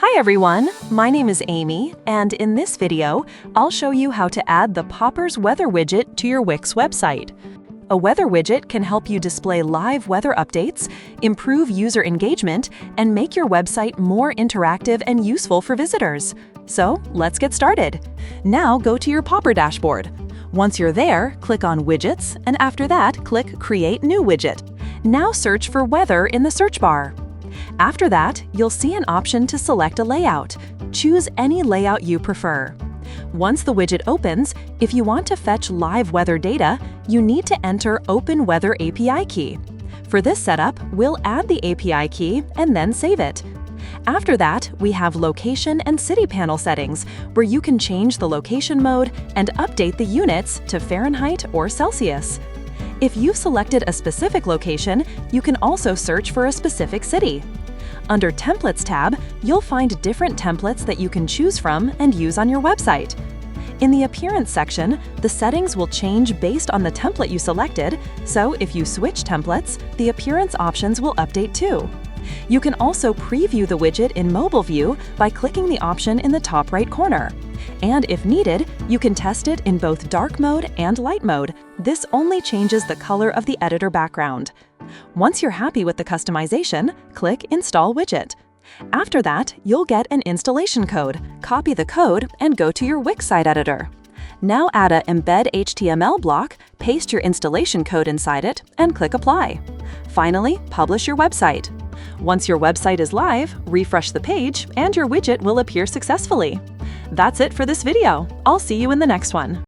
Hi everyone, my name is Amy, and in this video, I'll show you how to add the Poppers weather widget to your Wix website. A weather widget can help you display live weather updates, improve user engagement, and make your website more interactive and useful for visitors. So let's get started. Now go to your Popper dashboard. Once you're there, click on Widgets, and after that, click Create New Widget. Now search for Weather in the search bar. After that, you'll see an option to select a layout. Choose any layout you prefer. Once the widget opens, if you want to fetch live weather data, you need to enter Open Weather API key. For this setup, we'll add the API key and then save it. After that, we have Location and City panel settings, where you can change the location mode and update the units to Fahrenheit or Celsius. If you've selected a specific location, you can also search for a specific city. Under Templates tab, you'll find different templates that you can choose from and use on your website. In the Appearance section, the settings will change based on the template you selected, so if you switch templates, the appearance options will update too. You can also preview the widget in mobile view by clicking the option in the top right corner. And if needed, you can test it in both dark mode and light mode. This only changes the color of the editor background. Once you're happy with the customization, click Install Widget. After that, you'll get an installation code. Copy the code and go to your Wix site editor. Now add a Embed HTML block, paste your installation code inside it, and click Apply. Finally, publish your website. Once your website is live, refresh the page, and your widget will appear successfully. That's it for this video. I'll see you in the next one.